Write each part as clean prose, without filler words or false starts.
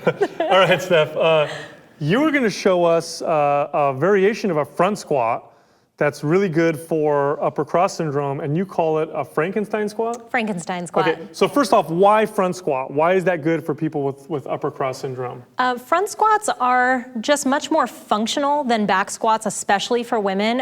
All right, Steph. You were going to show us a variation of a front squat that's really good for upper cross syndrome, and you call it a Frankenstein squat? Frankenstein squat. Okay, so first off, why front squat? Why is that good for people with upper cross syndrome? Front squats are just much more functional than back squats, especially for women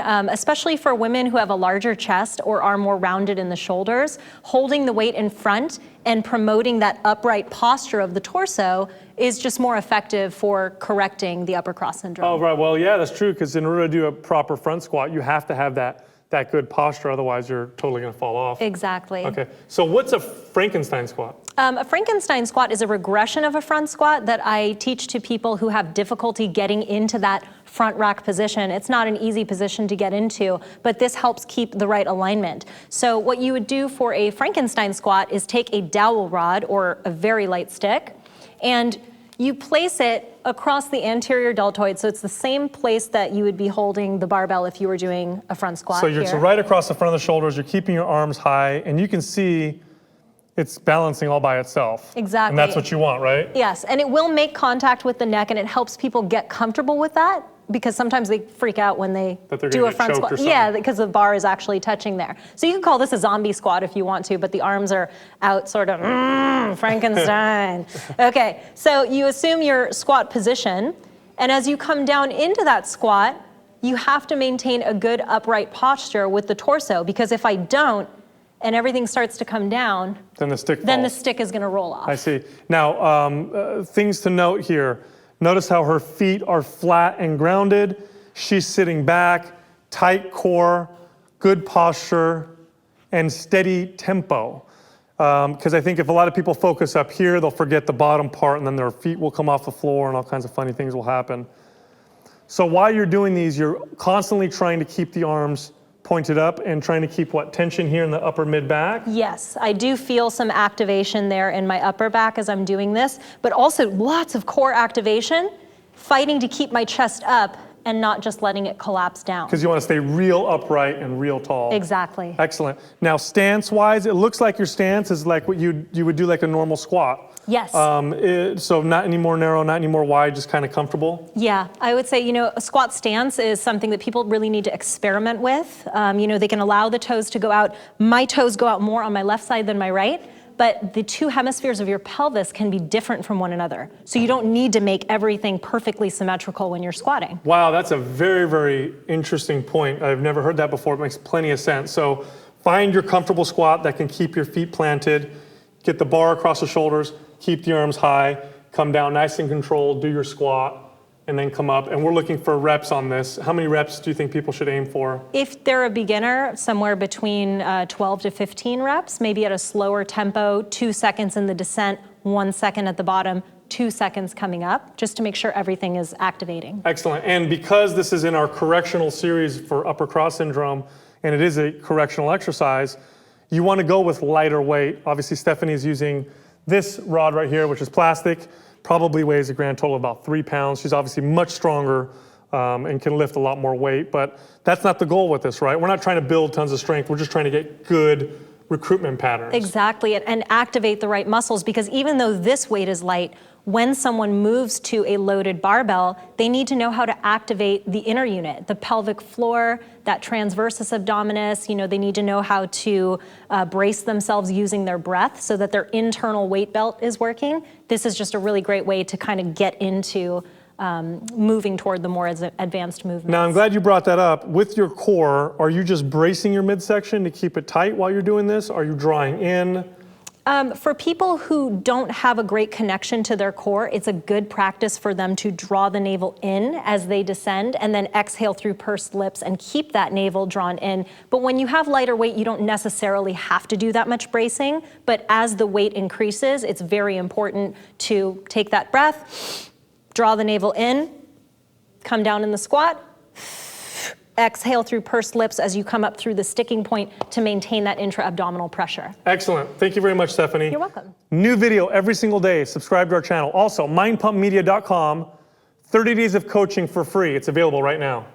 who have a larger chest or are more rounded in the shoulders. Holding the weight in front and promoting that upright posture of the torso is just more effective for correcting the upper cross syndrome. Oh, right. Well, yeah, that's true, because in order to do a proper front squat, you have to have that good posture, otherwise you're totally going to fall off. Exactly. Okay, so what's a Frankenstein squat? A Frankenstein squat is a regression of a front squat that I teach to people who have difficulty getting into that front rack position. It's not an easy position to get into, but this helps keep the right alignment. So what you would do for a Frankenstein squat is take a dowel rod or a very light stick, and you place it across the anterior deltoid, so it's the same place that you would be holding the barbell if you were doing a front squat. So it's right across the front of the shoulders, you're keeping your arms high, and you can see it's balancing all by itself. Exactly. And that's what you want, right? Yes, and it will make contact with the neck, and it helps people get comfortable with that, because sometimes they freak out when they do a front squat. Yeah, because the bar is actually touching there. So you can call this a zombie squat if you want to, but the arms are out sort of, Frankenstein. Okay, so you assume your squat position, and as you come down into that squat, you have to maintain a good upright posture with the torso, because if I don't, and everything starts to come down, then the stick falls. Then the stick is going to roll off. I see. Now, things to note here. Notice how her feet are flat and grounded. She's sitting back, tight core, good posture, and steady tempo. Because I think if a lot of people focus up here, they'll forget the bottom part, and then their feet will come off the floor, and all kinds of funny things will happen. So while you're doing these, you're constantly trying to keep the arms pointed up and trying to keep what, tension here in the upper mid back? Yes, I do feel some activation there in my upper back as I'm doing this, but also lots of core activation, fighting to keep my chest up and not just letting it collapse down. Because you want to stay real upright and real tall. Exactly. Excellent. Now, stance-wise, it looks like your stance is like what you would do like a normal squat. Yes. So not any more narrow, not any more wide, just kind of comfortable? Yeah, I would say, a squat stance is something that people really need to experiment with. They can allow the toes to go out. My toes go out more on my left side than my right, but the two hemispheres of your pelvis can be different from one another. So you don't need to make everything perfectly symmetrical when you're squatting. Wow, that's a very, very interesting point. I've never heard that before. It makes plenty of sense. So find your comfortable squat that can keep your feet planted, get the bar across the shoulders, keep the arms high, come down nice and controlled, do your squat, and then come up. And we're looking for reps on this. How many reps do you think people should aim for? If they're a beginner, somewhere between 12 to 15 reps, maybe at a slower tempo, 2 seconds in the descent, 1 second at the bottom, 2 seconds coming up, just to make sure everything is activating. Excellent. And because this is in our correctional series for upper cross syndrome, and it is a correctional exercise, you want to go with lighter weight. Obviously, Stefanie is using this rod right here, which is plastic, probably weighs a grand total of about 3 pounds. She's obviously much stronger and can lift a lot more weight, but that's not the goal with this, right? We're not trying to build tons of strength. We're just trying to get good recruitment patterns. Exactly, and activate the right muscles, because even though this weight is light, when someone moves to a loaded barbell, they need to know how to activate the inner unit, the pelvic floor, that transversus abdominis. They need to know how to brace themselves using their breath so that their internal weight belt is working. This is just a really great way to kind of get into moving toward the more advanced movements. Now, I'm glad you brought that up. With your core, are you just bracing your midsection to keep it tight while you're doing this? Are you drawing in? For people who don't have a great connection to their core, it's a good practice for them to draw the navel in as they descend and then exhale through pursed lips and keep that navel drawn in. But when you have lighter weight, you don't necessarily have to do that much bracing. But as the weight increases, it's very important to take that breath, draw the navel in, come down in the squat, exhale through pursed lips as you come up through the sticking point to maintain that intra-abdominal pressure. Excellent. Thank you very much, Stefanie. You're welcome. New video every single day. Subscribe to our channel. Also, mindpumpmedia.com, 30 days of coaching for free. It's available right now.